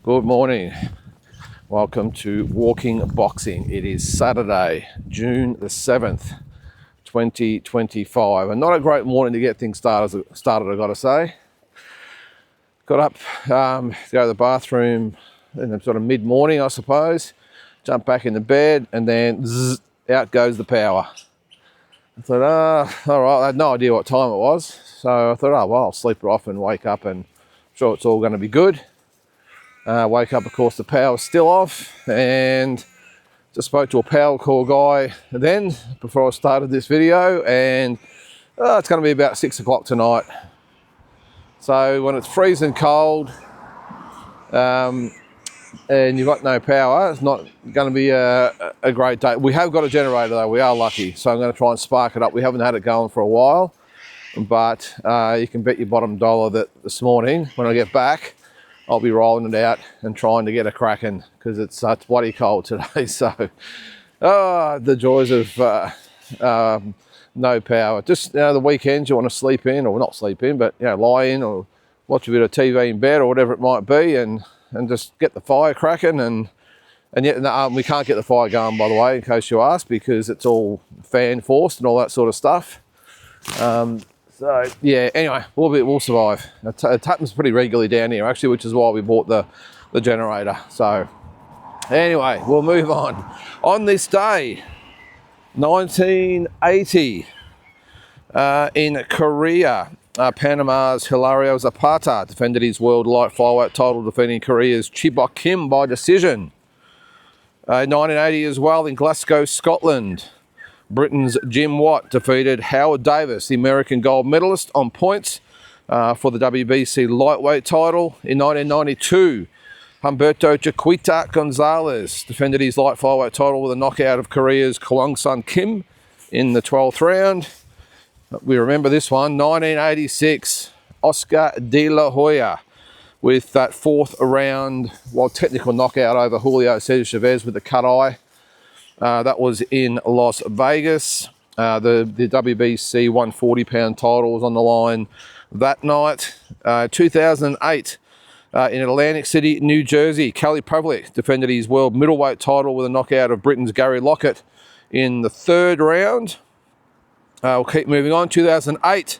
Good morning. Welcome to Walking Boxing. It is Saturday, June the 7th, 2025. And not a great morning to get things started, I've got to say. Got up to go to the bathroom in the sort of mid-morning, I suppose. Jumped back in the bed and then zzz, out goes the power. I thought, all right, I had no idea what time it was. So I thought, well, I'll sleep it off and wake up and I'm sure it's all going to be good. Wake up, of course, the power's still off, and just spoke to a power core guy then before I started this video, and it's going to be about 6 o'clock tonight. So when it's freezing cold and you've got no power, it's not going to be a great day. We have got a generator though, we are lucky, so I'm going to try and spark it up. We haven't had it going for a while, but you can bet your bottom dollar that this morning when I get back, I'll be rolling it out and trying to get a cracking because it's bloody cold today. So, the joys of no power. Just the weekends you want to sleep in, or not sleep in, but lie in or watch a bit of TV in bed or whatever it might be, and just get the fire cracking. And yet we can't get the fire going, by the way, in case you ask, because it's all fan forced and all that sort of stuff. So yeah, anyway, we'll survive. It happens pretty regularly down here, actually, which is why we bought the generator. So anyway, we'll move on. On this day, 1980, in Korea, Panama's Hilario Zapata defended his world light flyweight title, defeating Korea's Chibok Kim by decision. 1980 as well, in Glasgow, Scotland, Britain's Jim Watt defeated Howard Davis, the American gold medalist, on points for the WBC lightweight title. In 1992, Humberto Chiquita Gonzalez defended his light flyweight title with a knockout of Korea's Kwang-Sun Kim in the 12th round. We remember this one. 1986, Oscar De La Hoya with that fourth round, technical knockout over Julio Cesar Chavez with a cut eye. That was in Las Vegas. The WBC 140-pound title was on the line that night. 2008, in Atlantic City, New Jersey, Kelly Pavlik defended his world middleweight title with a knockout of Britain's Gary Lockett in the third round. We'll keep moving on. 2008,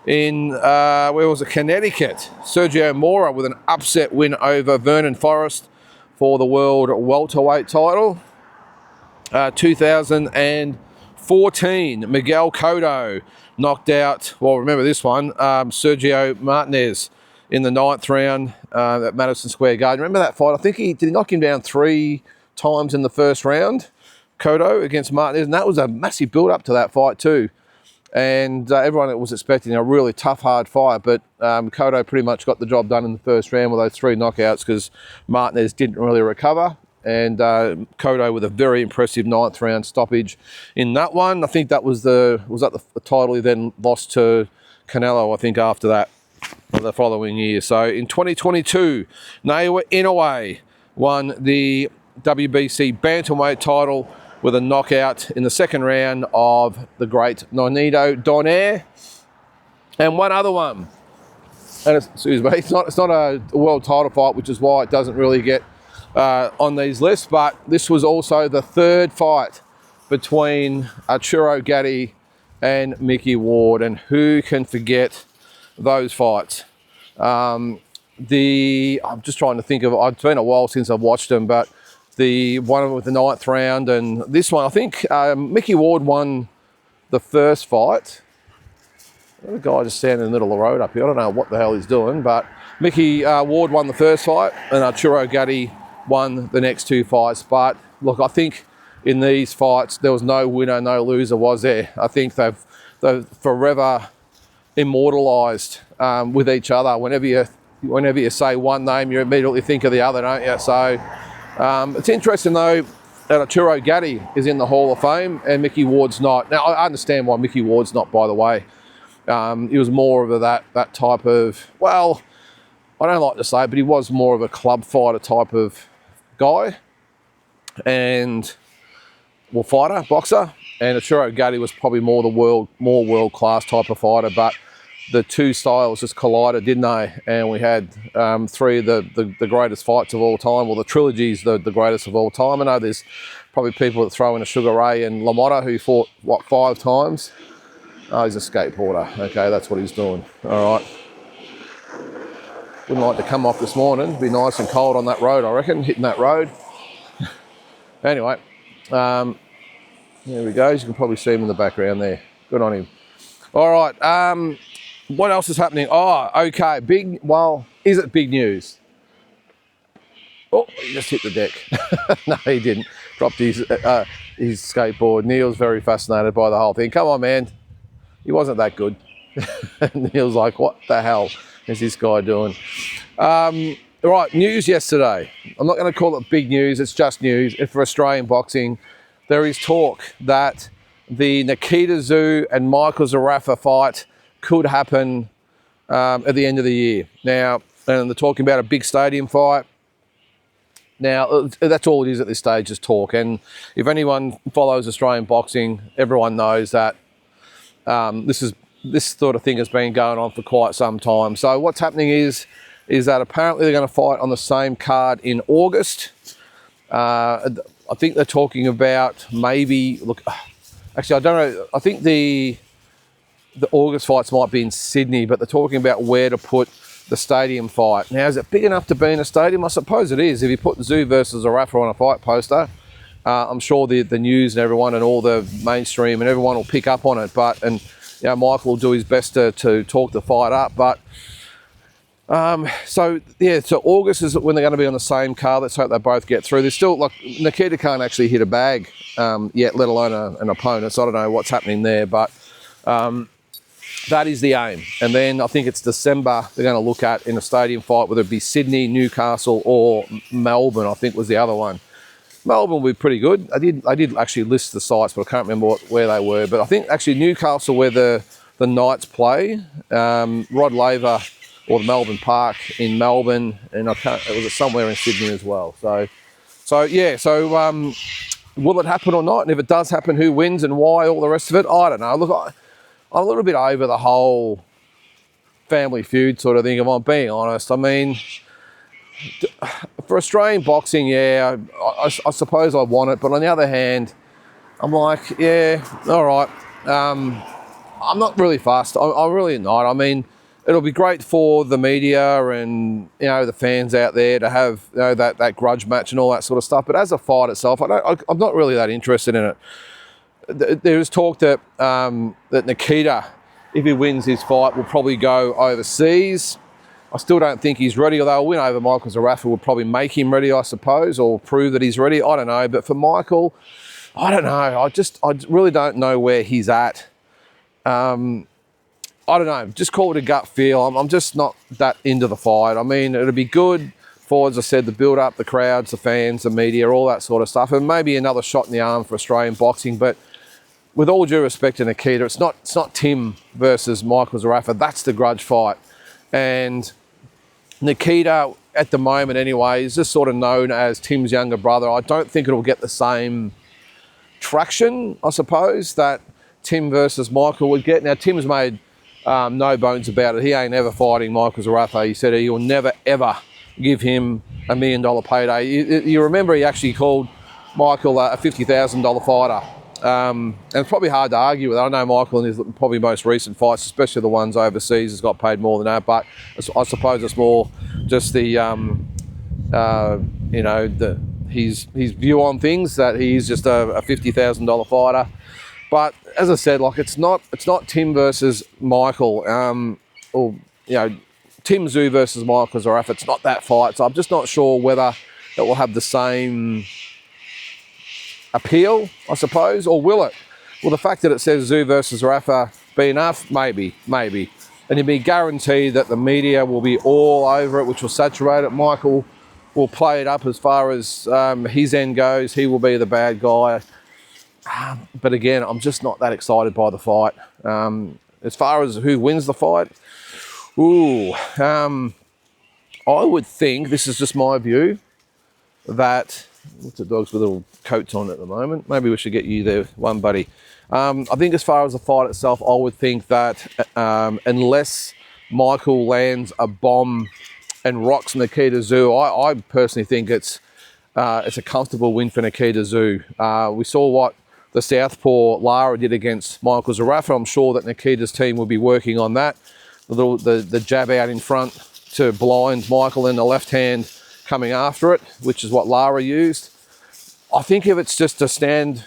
in Connecticut, Sergio Mora with an upset win over Vernon Forrest for the world welterweight title. 2014, Miguel Cotto knocked out, remember this one, Sergio Martinez in the 9th round at Madison Square Garden. Remember that fight? I think did he knock him down 3 times in the first round, Cotto against Martinez, and that was a massive build-up to that fight too. And everyone was expecting a really tough, hard fight, but Cotto pretty much got the job done in the first round with those 3 knockouts because Martinez didn't really recover. And Cotto with a very impressive 9th round stoppage in that one. I think that was the title he then lost to Canelo, I think, after that, the following year. So in 2022, Naoya Inoue won the WBC bantamweight title with a knockout in the second round of the great Nonito Donaire. And one other one, and it's not a world title fight, which is why it doesn't really get on these lists, but this was also the third fight between Arturo Gatti and Mickey Ward, and who can forget those fights? I'm just trying to think of, it's been a while since I've watched them, but the one with the 9th round and this one, I think Mickey Ward won the first fight. The guy just standing in the middle of the road up here, I don't know what the hell he's doing, but Mickey Ward won the first fight and Arturo Gatti won the next 2 fights. But look, I think in these fights there was no winner, no loser, was there? I think they've forever immortalised with each other. Whenever you say one name, you immediately think of the other, don't you? So it's interesting though that Arturo Gatti is in the Hall of Fame and Mickey Ward's not. Now I understand why Mickey Ward's not, by the way. He was more of that type of, I don't like to say it, but he was more of a club fighter type of guy and fighter, boxer, and Arturo Gatti was probably more world class type of fighter. But the two styles just collided, didn't they? And we had three of the greatest fights of all time. Well, the trilogy's the greatest of all time. I know there's probably people that throw in a Sugar Ray and LaMotta, who fought, what, 5 times? Oh, he's a skateboarder. Okay, that's what he's doing. All right. Wouldn't like to come off this morning. It'd be nice and cold on that road, I reckon, hitting that road. Anyway, there we go. You can probably see him in the background there. Good on him. All right. What else is happening? Oh, okay. Well, is it big news? Oh, he just hit the deck. No, he didn't. Dropped his skateboard. Neil's very fascinated by the whole thing. Come on, man. He wasn't that good. Neil's like, what the hell is this guy doing? Right, news yesterday. I'm not going to call it big news. It's just news. It's for Australian boxing. There is talk that the Nikita Tszyu and Michael Zerafa fight could happen at the end of the year. Now, and they're talking about a big stadium fight. Now, that's all it is at this stage, is talk. And if anyone follows Australian boxing, everyone knows that this sort of thing has been going on for quite some time. So what's happening is that apparently they're going to fight on the same card in August. I think they're talking about maybe, look, actually, I don't know. I think the August fights might be in Sydney, but they're talking about where to put the stadium fight. Now, is it big enough to be in a stadium? I suppose it is. If you put Tszyu versus Zerafa on a fight poster, I'm sure the news and everyone and all the mainstream and everyone will pick up on it. And you know, Michael will do his best to talk the fight up. But so August is when they're going to be on the same card. Let's hope they both get through. There's still, like, Nikita can't actually hit a bag yet, let alone an opponent. So I don't know what's happening there, but that is the aim. And then I think it's December they're going to look at in a stadium fight, whether it be Sydney, Newcastle, or Melbourne, I think was the other one. Melbourne will be pretty good. I did actually list the sites, but I can't remember where they were. But I think actually Newcastle, where the Knights play, Rod Laver, or the Melbourne Park in Melbourne, and it was somewhere in Sydney as well. So yeah. So will it happen or not? And if it does happen, who wins and why? All the rest of it, I don't know. Look, I'm a little bit over the whole family feud sort of thing, if I'm being honest. I mean, for Australian boxing, yeah, I suppose I want it. But on the other hand, I'm like, yeah, all right. I'm not really fussed. I'm really not. I mean, it'll be great for the media and, you know, the fans out there to have, you know, that grudge match and all that sort of stuff. But as a fight itself, I'm not really that interested in it. There's talk that Nikita, if he wins his fight, will probably go overseas. I still don't think he's ready, although a win over Michael Zerafa would probably make him ready, I suppose, or prove that he's ready. I don't know. But for Michael, I don't know. I really don't know where he's at. I don't know. Just call it a gut feel. I'm just not that into the fight. I mean, it'll be good for, as I said, the build up, the crowds, the fans, the media, all that sort of stuff, and maybe another shot in the arm for Australian boxing. But with all due respect to Nikita, it's not Tim versus Michael Zerafa. That's the grudge fight. And Nikita, at the moment anyway, is just sort of known as Tim's younger brother. I don't think it'll get the same traction, I suppose, that Tim versus Michael would get. Now, Tim's made no bones about it. He ain't ever fighting Michael Zerafa. He said he will never, ever give him $1 million payday. You remember he actually called Michael a $50,000 fighter. And it's probably hard to argue with. I know Michael in his probably most recent fights, especially the ones overseas, has got paid more than that. But I suppose it's more just the, his view on things, that he's just a $50,000 fighter. But as I said, like, it's not Tim versus Michael, or, you know, Tim Tszyu versus Michael Zerafa. It's not that fight. So I'm just not sure whether it will have the same appeal, I suppose, or will it? Well, the fact that it says Tszyu versus Zerafa be enough? Maybe. And you'd be guaranteed that the media will be all over it, which will saturate it. Michael will play it up as far as his end goes. He will be the bad guy. But again, I'm just not that excited by the fight. As far as who wins the fight, I would think, this is just my view, that what's the dogs with little coats on at the moment? Maybe we should get you there, one buddy. I think as far as the fight itself, I would think that unless Michael lands a bomb and rocks Nikita Zoo, I personally think it's a comfortable win for Nikita Zoo. We saw what the Southpaw Lara did against Michael Zarafa. I'm sure that Nikita's team will be working on that. The jab out in front to blind Michael in the left hand coming after it, which is what Lara used. I think if it's just a stand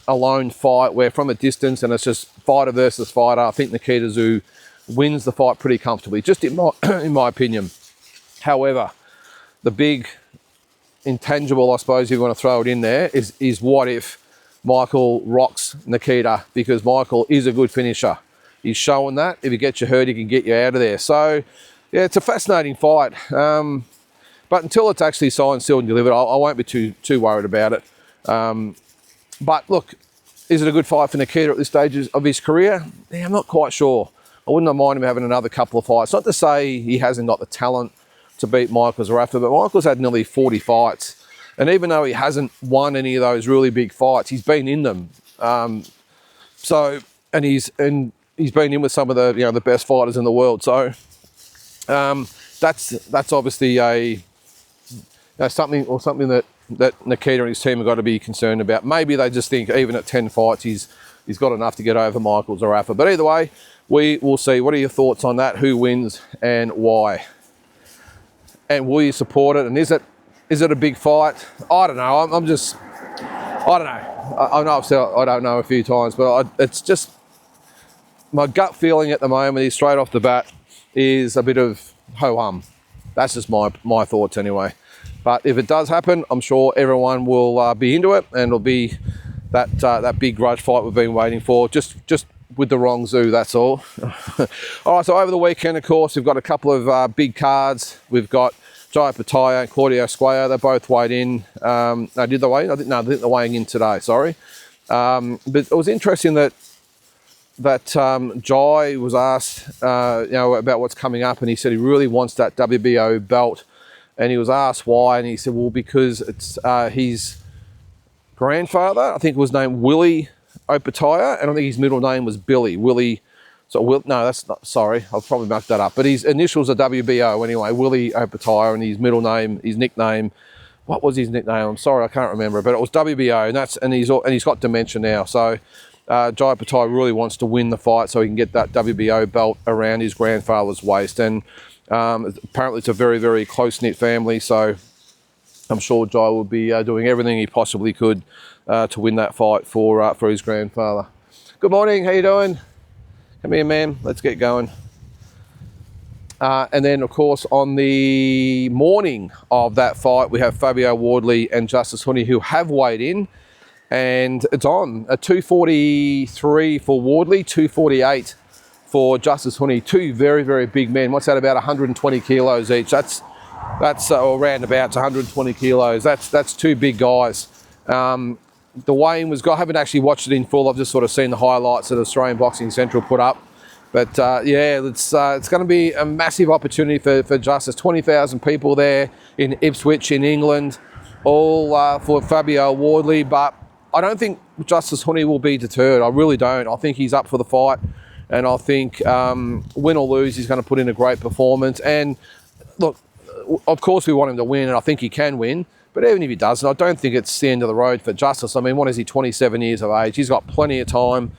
alone fight where from a distance and it's just fighter versus fighter, I think Nikita Zoo wins the fight pretty comfortably, just in my opinion. However, the big intangible, I suppose you want to throw it in there, is what if Michael rocks Nikita, because Michael is a good finisher. He's showing that. If he gets you hurt, he can get you out of there. So, yeah, it's a fascinating fight. But until it's actually signed, sealed and delivered, I won't be too worried about it. But look, is it a good fight for Nikita at this stage of his career? Yeah, I'm not quite sure. I wouldn't mind him having another couple of fights. Not to say he hasn't got the talent to beat Michael Zarafa, but Michael's had nearly 40 fights. And even though he hasn't won any of those really big fights, he's been in them. He's been in with some of the best fighters in the world. So that's obviously something that Nikita and his team have got to be concerned about. Maybe they just think even at 10 fights he's got enough to get over Michael Zarafa. But either way, we will see. What are your thoughts on that? Who wins and why? And will you support it? And is it a big fight? I don't know. I don't know. I know I've said I don't know a few times, but it's just my gut feeling at the moment is straight off the bat is a bit of ho-hum. That's just my thoughts anyway. But if it does happen, I'm sure everyone will be into it, and it'll be that big grudge fight we've been waiting for. Just with the wrong zoo, that's all. All right, so over the weekend, of course, we've got a couple of big cards. We've got Jai Opetaia and Claudio Squayo. They both weighed in. Did they weigh in? I think they're weighing in today, sorry. But it was interesting that Jai was asked about what's coming up, and he said he really wants that WBO belt. And he was asked why, and he said, well, because it's his grandfather, I think was named Willie Opetaia, and I think his middle name was Billy. No, that's not, sorry, I've probably mucked that up. But his initials are WBO anyway, Willie Opetaia, and his middle name, his nickname, what was his nickname? I'm sorry, I can't remember, but it was WBO, and he's got dementia now. So Jai Opetaia really wants to win the fight so he can get that WBO belt around his grandfather's waist. And apparently it's a very, very close-knit family, so I'm sure Jai will be doing everything he possibly could to win that fight for his grandfather. Good morning, how you doing? Come here, man, let's get going. And then, of course, on the morning of that fight, we have Fabio Wardley and Justis Huni, who have weighed in, and it's on at 243 for Wardley, 248 for Justis Huni. Two very, very big men. What's that, about 120 kilos each? That's around about 120 kilos. That's two big guys. The weigh-in was good. I haven't actually watched it in full. I've just sort of seen the highlights that Australian Boxing Central put up. But it's going to be a massive opportunity for Justis. 20,000 people there in Ipswich in England, all for Fabio Wardley. But I don't think Justis Huni will be deterred. I really don't. I think he's up for the fight. And I think win or lose, he's going to put in a great performance. And look, of course we want him to win, and I think he can win. But even if he doesn't, I don't think it's the end of the road for Justis. I mean, what is he, 27 years of age? He's got plenty of time.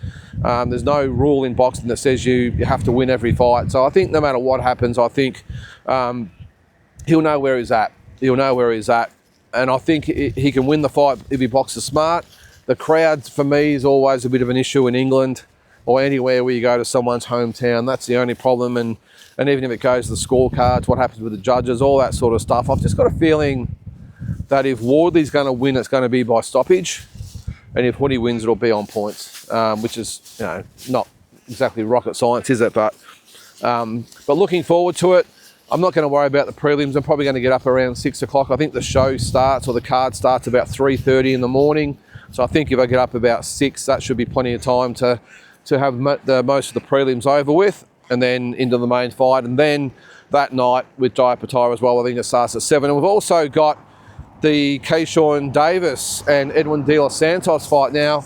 There's no rule in boxing that says you have to win every fight. So I think no matter what happens, I think he'll know where he's at. He'll know where he's at. And I think he can win the fight if he boxes smart. The crowd, for me, is always a bit of an issue in England or anywhere where you go to someone's hometown. That's the only problem. And even if it goes to the scorecards, what happens with the judges, all that sort of stuff. I've just got a feeling that if Wardley's going to win, it's going to be by stoppage, and if Huni wins, it'll be on points, which is not exactly rocket science, is it? But looking forward to it. I'm not going to worry about the prelims. I'm probably going to get up around 6 o'clock. I think the show starts, or the card starts, about 3:30 in the morning. So I think if I get up about 6, that should be plenty of time to have most of the prelims over with, and then into the main fight. And then that night with Jai Opetaia as well, I think it starts at 7. And we've also got the Keyshawn Davis and Edwin De Los Santos fight. Now,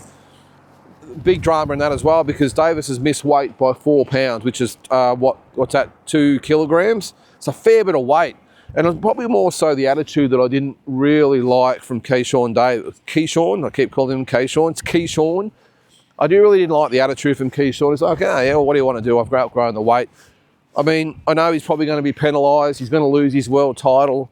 big drama in that as well, because Davis has missed weight by 4 pounds, which is what's that, 2 kilograms? It's a fair bit of weight. And it was probably more so the attitude that I didn't really like from Keyshawn Davis. Keyshawn, I keep calling him Keyshawn. It's Keyshawn. I really didn't like the attitude from Keyshawn. It's like, okay, yeah, well, what do you want to do? I've outgrown the weight. I mean, I know he's probably going to be penalised. He's going to lose his world title.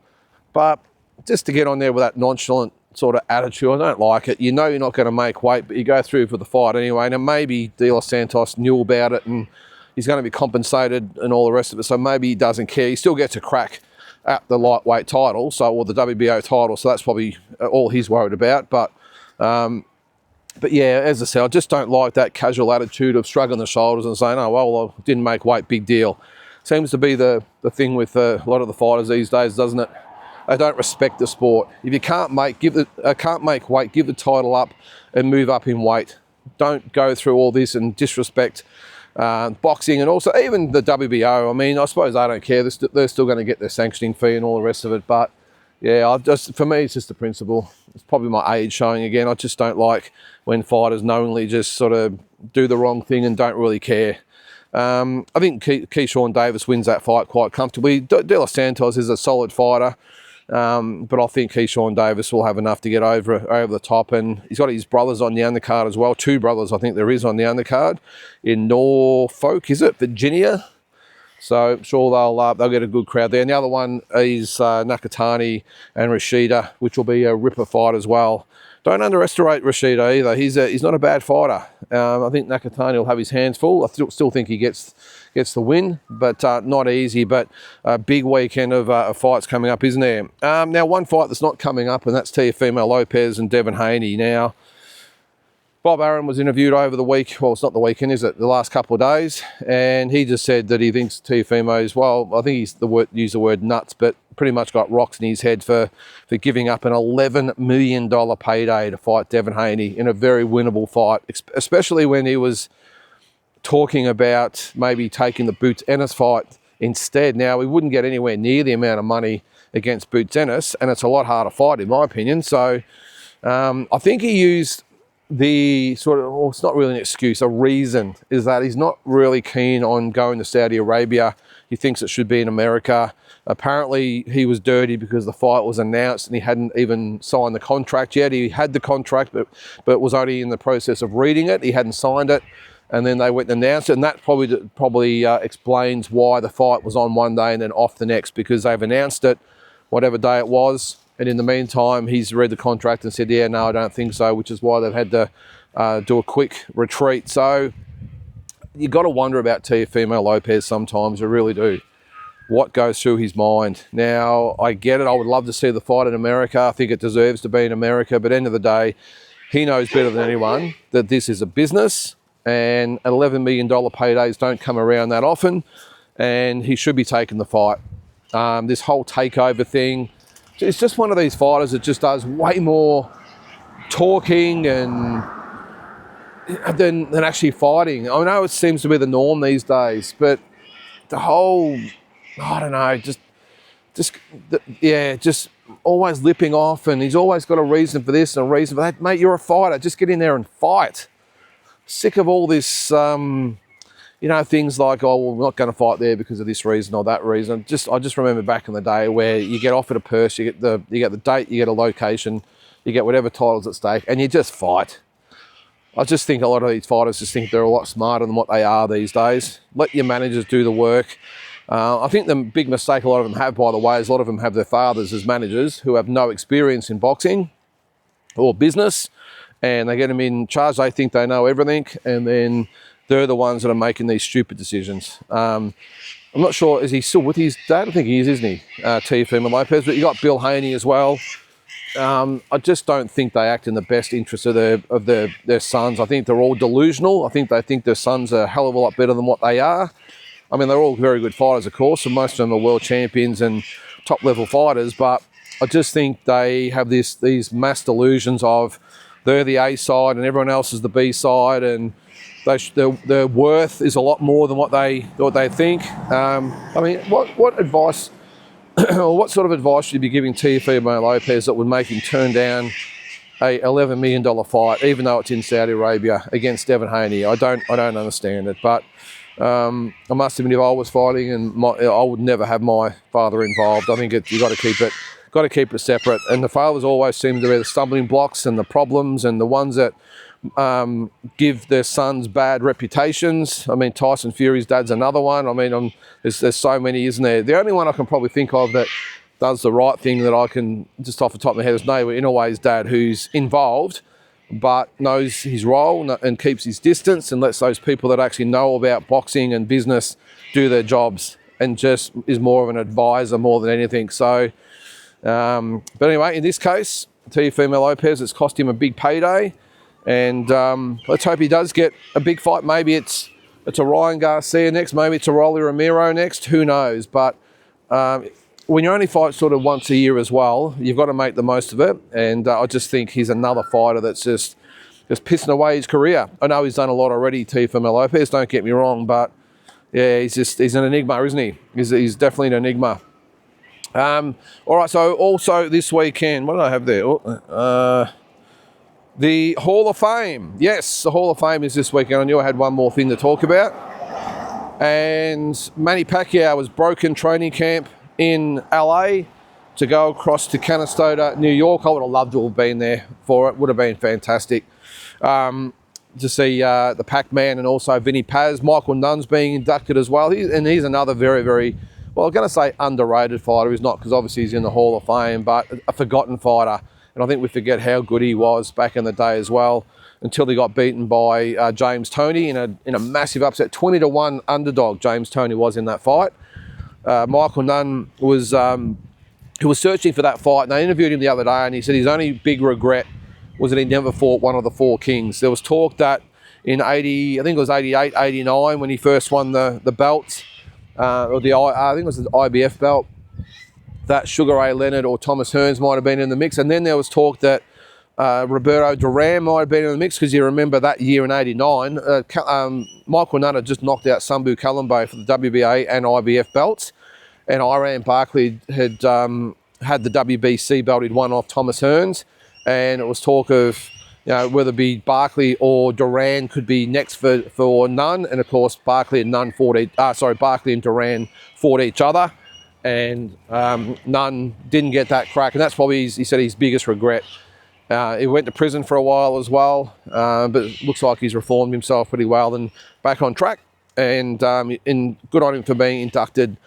But just to get on there with that nonchalant sort of attitude, I don't like it. You know you're not going to make weight, but you go through for the fight anyway. Now, maybe De Los Santos knew about it and he's going to be compensated and all the rest of it, so maybe he doesn't care. He still gets a crack at the lightweight title, or the WBO title, so that's probably all he's worried about. But yeah, as I said, I just don't like that casual attitude of shrugging the shoulders and saying, oh, well, I didn't make weight, big deal. Seems to be the thing with a lot of the fighters these days, doesn't it? They don't respect the sport. If you can't make weight, give the title up and move up in weight. Don't go through all this and disrespect boxing, and also even the WBO. I mean, I suppose I don't care. They're still going to get their sanctioning fee and all the rest of it. But yeah, for me, it's just the principle. It's probably my age showing again. I just don't like when fighters knowingly just sort of do the wrong thing and don't really care. I think Keyshawn Davis wins that fight quite comfortably. De Los Santos is a solid fighter. But I think Keyshawn Davis will have enough to get over the top, and he's got his brothers on the undercard as well. 2 brothers, I think there is, on the undercard in Norfolk, is it, Virginia? So I'm sure they'll get a good crowd there. And the other one is Nakatani and Rashida, which will be a ripper fight as well. Don't underestimate Rashida either. He's not a bad fighter. I think Nakatani will have his hands full. I still think he gets the win, but not easy. But a big weekend of fights coming up, isn't there? Now, one fight that's not coming up, and that's Teofimo Lopez and Devin Haney. Now, Bob Arum was interviewed over the week. Well, it's not the weekend, is it? The last couple of days. And he just said that he thinks Teofimo's, well, I think used the word nuts, but pretty much got rocks in his head for giving up an $11 million payday to fight Devin Haney in a very winnable fight, especially when he was talking about maybe taking the Boots Ennis fight instead. Now, we wouldn't get anywhere near the amount of money against Boots Ennis, and it's a lot harder fight, in my opinion. So I think he used the sort of, well, it's not really an excuse, a reason is that he's not really keen on going to Saudi Arabia. He thinks it should be in America. Apparently he was dirty because the fight was announced and he hadn't even signed the contract yet. He had the contract, but was only in the process of reading it. He hadn't signed it, and then they went and announced it, and that probably explains why the fight was on one day and then off the next, because they've announced it whatever day it was. And in the meantime, he's read the contract and said, yeah, no, I don't think so, which is why they've had to do a quick retreat. So you've got to wonder about Teofimo Lopez sometimes, you really do. What goes through his mind? Now, I get it. I would love to see the fight in America. I think it deserves to be in America. But at the end of the day, he knows better than anyone that this is a business, and $11 million paydays don't come around that often, and he should be taking the fight. This whole takeover thing, it's just one of these fighters that just does way more talking and than actually fighting. I know it seems to be the norm these days, but the whole, I don't know, just always lipping off, and he's always got a reason for this and a reason for that. Mate, you're a fighter. Just get in there and fight. Sick of all this, things like, oh, well, we're not going to fight there because of this reason or that reason. I just remember back in the day where you get offered a purse, you get the date, you get a location, you get whatever title's at stake, and you just fight. I just think a lot of these fighters just think they're a lot smarter than what they are these days. Let your managers do the work. I think the big mistake a lot of them have, by the way, is a lot of them have their fathers as managers who have no experience in boxing or business, and they get them in charge. They think they know everything, and then they're the ones that are making these stupid decisions. I'm not sure, is he still with his dad? I think he is, isn't he? Teofimo Lopez, but you got Bill Haney as well. I just don't think they act in the best interest of their sons. I think they're all delusional. I think they think their sons are a hell of a lot better than what they are. I mean, they're all very good fighters, of course, and most of them are world champions and top-level fighters, but I just think they have these mass delusions of they're the A side and everyone else is the B side, and their worth is a lot more than what they think. I mean, what advice what sort of advice should you be giving Teofimo Lopez that would make him turn down a $11 million fight, even though it's in Saudi Arabia against Devin Haney? I don't understand it, but I must admit, if I was fighting, and I would never have my father involved. I think you got to keep it separate. And the fathers always seem to be the stumbling blocks and the problems and the ones that give their sons bad reputations. I mean, Tyson Fury's dad's another one. I mean, there's so many, isn't there? The only one I can probably think of that does the right thing that I can just off the top of my head is Naoya Inoue's dad, who's involved but knows his role and keeps his distance and lets those people that actually know about boxing and business do their jobs, and just is more of an advisor more than anything. So, but anyway, in this case, Teofimo Lopez, it's cost him a big payday. And let's hope he does get a big fight. Maybe it's a Ryan Garcia next. Maybe it's a Rolly Romero next. Who knows? But when you only fight sort of once a year as well, you've got to make the most of it. And I just think he's another fighter that's just pissing away his career. I know he's done a lot already, Teofimo Lopez, don't get me wrong. But yeah, he's an enigma, isn't he? He's definitely an enigma. All right, so also this weekend, what did I have there? The Hall of Fame. Yes, the Hall of Fame is this weekend. I knew I had one more thing to talk about. And Manny Pacquiao was broken training camp in LA to go across to Canastota, New York. I would have loved to have been there for it. Would have been fantastic to see the Pac-Man and also Vinny Paz. Michael Nunn's being inducted as well. He's another very, very, well, I'm going to say underrated fighter. He's not, because obviously he's in the Hall of Fame, but a forgotten fighter. And I think we forget how good he was back in the day as well, until he got beaten by James Toney in a massive upset. 20-1 underdog James Toney was in that fight. Michael Nunn was who was searching for that fight, and I interviewed him the other day, and he said his only big regret was that he never fought one of the four kings. There was talk that in 80, I think it was 88, 89, when he first won the belts, or I think it was the IBF belt, that Sugar Ray Leonard or Thomas Hearns might have been in the mix. And then there was talk that Roberto Duran might have been in the mix, because you remember that year in 89, Michael Nunn had just knocked out Sambu Kalambo for the WBA and IBF belts, and Iran Barkley had had the WBC belt. He'd won off Thomas Hearns, and it was talk of whether it be Barkley or Duran could be next for Nunn. And of course, Barkley and Duran fought each other. And Nunn didn't get that crack, and that's probably, he said, his biggest regret. He went to prison for a while as well, but it looks like he's reformed himself pretty well and back on track. And good on him for being inducted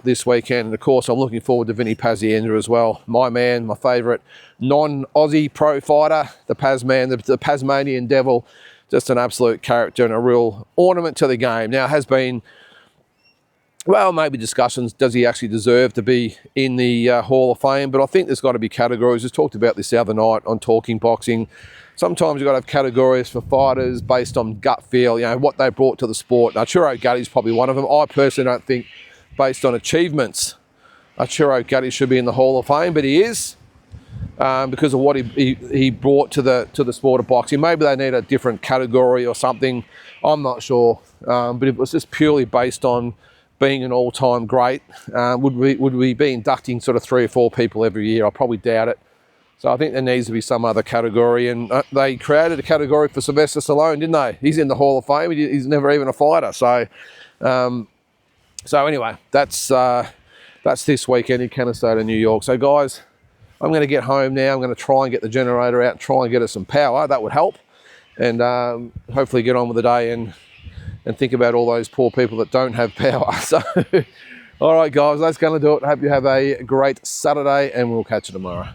this weekend. And of course, I'm looking forward to Vinny Pazienza as well. My man, my favourite non-Aussie pro fighter, the Pazman, the Tasmanian Devil, just an absolute character and a real ornament to the game. Now, it has been, well, maybe discussions, does he actually deserve to be in the Hall of Fame? But I think there's got to be categories. We talked about this the other night on Talking Boxing. Sometimes you've got to have categories for fighters based on gut feel, what they brought to the sport. And Arturo Gatti probably one of them. I personally don't think, based on achievements, Arturo Gatti should be in the Hall of Fame, but he is, because of what he brought to the sport of boxing. Maybe they need a different category or something. I'm not sure. But it was just purely based on being an all-time great. Would we be inducting sort of 3 or 4 people every year? I probably doubt it. So I think there needs to be some other category. And they created a category for Sylvester Stallone, didn't they? He's in the Hall of Fame. He's never even a fighter. So anyway, that's this weekend in Canastota, New York. So guys, I'm going to get home now. I'm going to try and get the generator out, try and get us some power. That would help. And hopefully get on with the day and think about all those poor people that don't have power. So, all right, guys, that's going to do it. Hope you have a great Saturday, and we'll catch you tomorrow.